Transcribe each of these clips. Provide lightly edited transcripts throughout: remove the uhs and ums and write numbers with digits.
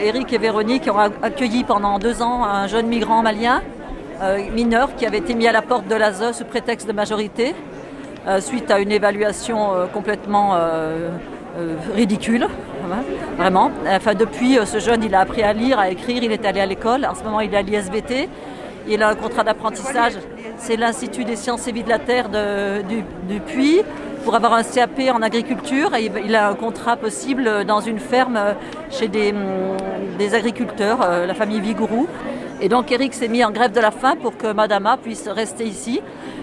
Eric et Véronique ont accueilli pendant 2 ans un jeune migrant malien, mineur, qui avait été mis à la porte de l'ASE sous prétexte de majorité, suite à une évaluation complètement ridicule, vraiment. Enfin, depuis, ce jeune, il a appris à lire, à écrire, il est allé à l'école. En ce moment, il est à l'ISVT. Il a un contrat d'apprentissage, c'est l'Institut des sciences et vie de la terre du Puy, pour avoir un CAP en agriculture. Et il a un contrat possible dans une ferme chez des agriculteurs, la famille Vigourou. Et donc Eric s'est mis en grève de la faim pour que Madama puisse rester ici,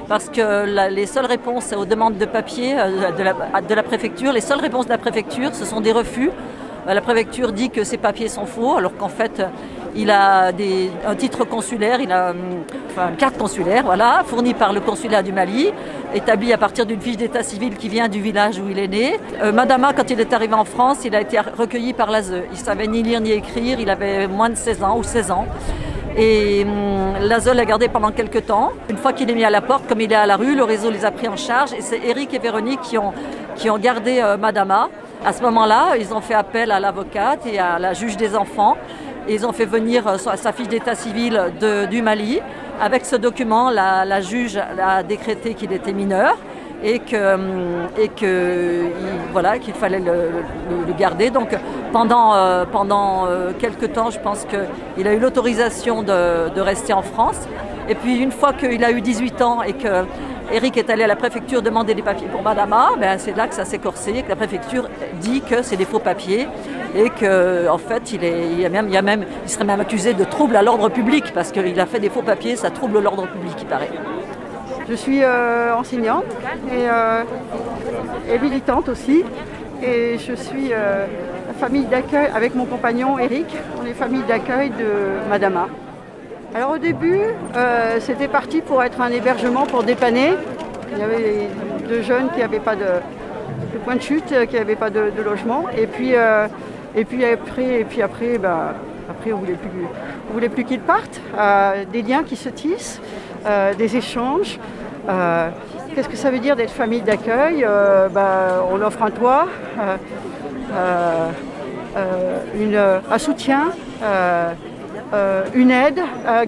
parce que les seules réponses aux demandes de papier de la préfecture, les seules réponses de la préfecture, ce sont des refus. La préfecture dit que ces papiers sont faux, alors qu'en fait, il a un titre consulaire, il a une carte consulaire, voilà, fournie par le consulat du Mali, établie à partir d'une fiche d'état civil qui vient du village où il est né. Madama, quand il est arrivé en France, il a été recueilli par l'ASE. Il ne savait ni lire ni écrire, il avait moins de 16 ans ou 16 ans. Et l'ASE l'a gardé pendant quelques temps. Une fois qu'il est mis à la porte, comme il est à la rue, le réseau les a pris en charge. Et c'est Eric et Véronique qui ont gardé Madama. À ce moment-là, ils ont fait appel à l'avocate et à la juge des enfants. Et ils ont fait venir sa fiche d'état civil du Mali. Avec ce document, la juge a décrété qu'il était mineur et qu'il fallait le garder. Donc pendant quelques temps, je pense qu'il a eu l'autorisation de rester en France. Et puis une fois qu'il a eu 18 ans et que Eric est allé à la préfecture demander des papiers pour Madama, c'est là que ça s'est corsé, que la préfecture dit que c'est des faux papiers et qu'en fait il serait même accusé de trouble à l'ordre public parce qu'il a fait des faux papiers, ça trouble l'ordre public, il paraît. Je suis enseignante et militante aussi, et je suis la famille d'accueil avec mon compagnon Eric. On est famille d'accueil de Madama. Alors au début, c'était parti pour être un hébergement pour dépanner. Il y avait 2 jeunes qui n'avaient pas de point de chute, qui n'avaient pas de logement. Et puis après, on voulait plus qu'ils partent. Des liens qui se tissent, des échanges. Qu'est-ce que ça veut dire d'être famille d'accueil? On offre un toit, un soutien. Une aide,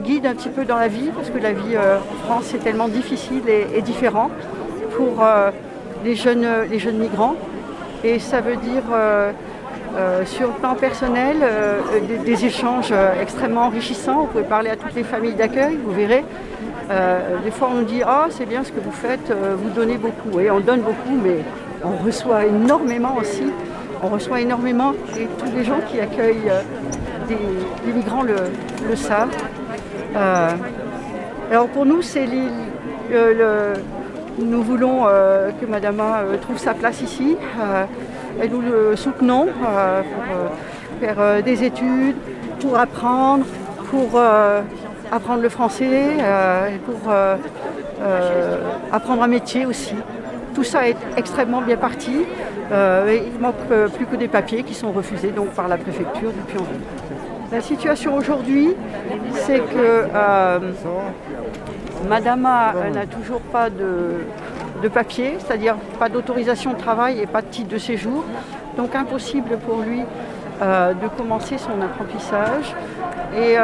guide un petit peu dans la vie, parce que la vie en France est tellement difficile et différente pour les jeunes migrants. Et ça veut dire, sur le plan personnel, des échanges extrêmement enrichissants. Vous pouvez parler à toutes les familles d'accueil, vous verrez. Des fois on nous dit « Ah, c'est bien ce que vous faites, vous donnez beaucoup ». Et on donne beaucoup, mais on reçoit énormément aussi. On reçoit énormément, et tous les gens qui accueillent des migrants le savent. Alors pour nous, nous voulons que Madama trouve sa place ici. Et nous le soutenons pour faire des études, pour apprendre le français, pour apprendre un métier aussi. Tout ça est extrêmement bien parti. Il ne manque plus que des papiers qui sont refusés donc, par la préfecture depuis en ville. La situation aujourd'hui, c'est que Madama n'a toujours pas de papier, c'est-à-dire pas d'autorisation de travail et pas de titre de séjour. Donc impossible pour lui de commencer son apprentissage. Et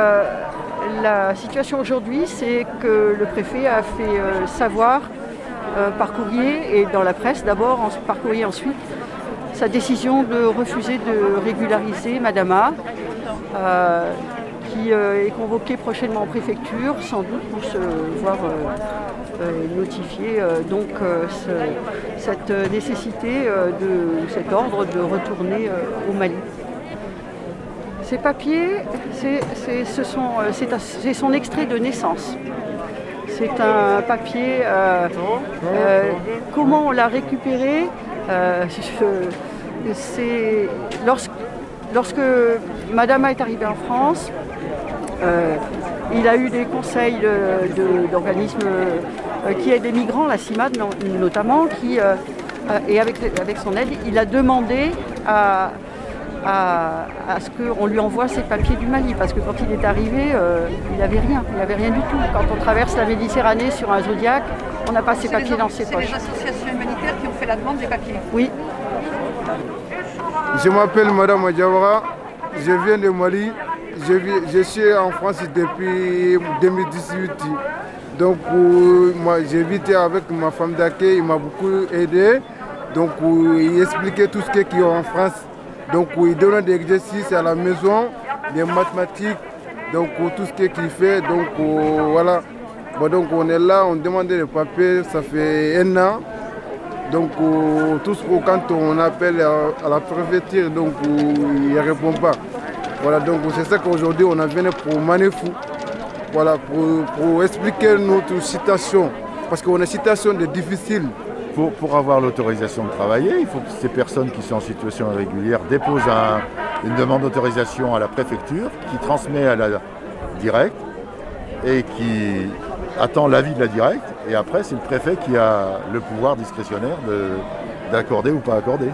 la situation aujourd'hui, c'est que le préfet a fait savoir par courrier et dans la presse d'abord, par courrier ensuite, sa décision de refuser de régulariser Madama, qui est convoquée prochainement en préfecture, sans doute pour se voir notifier cette nécessité de cet ordre de retourner au Mali. Ces papiers, c'est son extrait de naissance. C'est un papier, comment on l'a récupéré, lorsque Madama est arrivée en France, il a eu des conseils d'organismes qui aident les migrants, la CIMAD notamment, et avec son aide, il a demandé à ce qu'on lui envoie ses papiers du Mali, parce que quand il est arrivé, il n'avait rien du tout. Quand on traverse la Méditerranée sur un Zodiac, on n'a pas ses papiers dans ses poches. C'est les associations humanitaires qui ont fait la demande des papiers? Oui. Je m'appelle Madame Diawara, je viens de Mali. Je suis en France depuis 2018. Donc, moi, j'ai vécu avec ma femme d'accueil. Il m'a beaucoup aidé. Donc, il expliquait tout ce qu'il y a en France. Donc, il donne des exercices à la maison, des mathématiques. Donc, tout ce qu'il fait. Donc, voilà. Bon, donc, on est là, on demandait les papiers. Ça fait 1 an. Donc, quand on appelle à la préfecture, donc, il ne répond pas. Voilà, donc c'est ça qu'aujourd'hui on a venu pour Manefou, voilà, pour expliquer notre situation, parce qu'on a une situation difficile. Pour avoir l'autorisation de travailler, il faut que ces personnes qui sont en situation irrégulière déposent une demande d'autorisation à la préfecture, qui transmet à la directe et qui attend l'avis de la directe. Et après, c'est le préfet qui a le pouvoir discrétionnaire d'accorder ou pas accorder.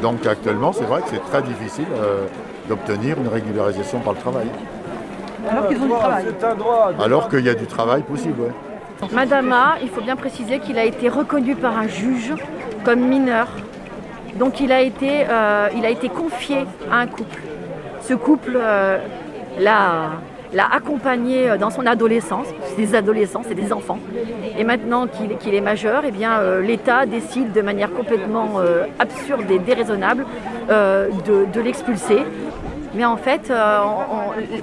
Donc actuellement, c'est vrai que c'est très difficile d'obtenir une régularisation par le travail. Alors qu'ils ont du travail. Alors qu'il y a du travail possible, ouais. Madama, il faut bien préciser qu'il a été reconnu par un juge comme mineur. Donc il a été confié à un couple. Ce couple l'a accompagné dans son adolescence. C'est des adolescents, c'est des enfants. Et maintenant qu'il est majeur, eh bien, l'État décide de manière complètement absurde et déraisonnable de l'expulser. Mais en fait,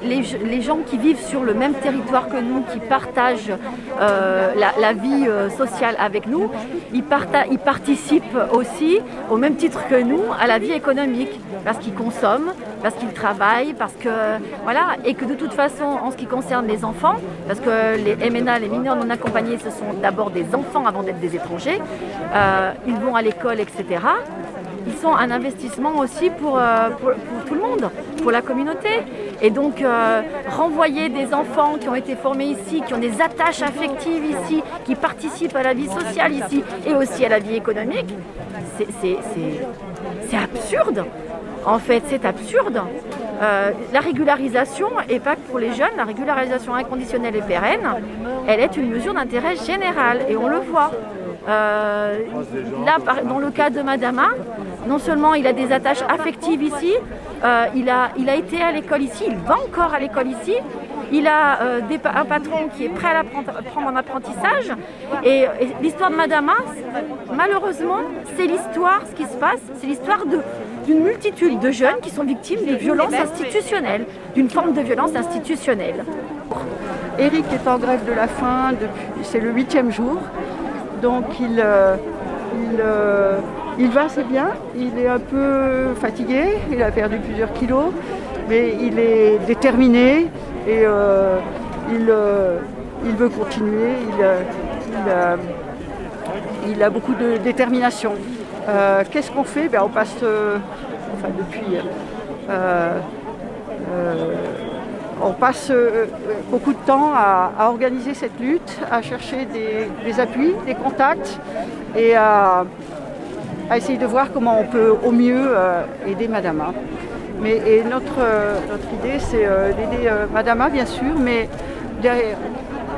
les gens qui vivent sur le même territoire que nous, qui partagent la vie sociale avec nous, ils participent aussi, au même titre que nous, à la vie économique. Parce qu'ils consomment, parce qu'ils travaillent, parce que voilà, et que de toute façon, en ce qui concerne les enfants, parce que les MNA, les mineurs non accompagnés, ce sont d'abord des enfants avant d'être des étrangers, ils vont à l'école, etc. Ils sont un investissement aussi pour tout le monde, pour la communauté. Et donc, renvoyer des enfants qui ont été formés ici, qui ont des attaches affectives ici, qui participent à la vie sociale ici et aussi à la vie économique, c'est absurde. En fait, c'est absurde. La régularisation, et pas que pour les jeunes, la régularisation inconditionnelle et pérenne, elle est une mesure d'intérêt général et on le voit. Là, dans le cas de Madama, non seulement il a des attaches affectives ici, il a été à l'école ici, il va encore à l'école ici, il a un patron qui est prêt à prendre en apprentissage. Et l'histoire de Madama, malheureusement, c'est l'histoire, ce qui se passe, c'est l'histoire d'une multitude de jeunes qui sont victimes de violences institutionnelles, d'une forme de violence institutionnelle. Eric est en grève de la faim, c'est le 8e jour. Donc il va assez bien, il est un peu fatigué, il a perdu plusieurs kilos, mais il est déterminé et il veut continuer, il a beaucoup de détermination. Qu'est-ce qu'on fait? On passe, on passe beaucoup de temps à organiser cette lutte, à chercher des appuis, des contacts et à essayer de voir comment on peut au mieux aider Madama. Et notre idée, c'est d'aider Madama, bien sûr, mais derrière,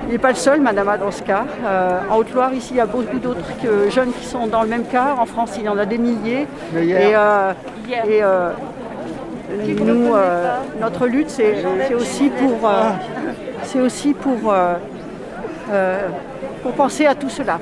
il n'est pas le seul Madama dans ce cas. En Haute-Loire, ici, il y a beaucoup d'autres jeunes qui sont dans le même cas. En France, il y en a des milliers. Nous, notre lutte, c'est aussi pour penser à tout cela.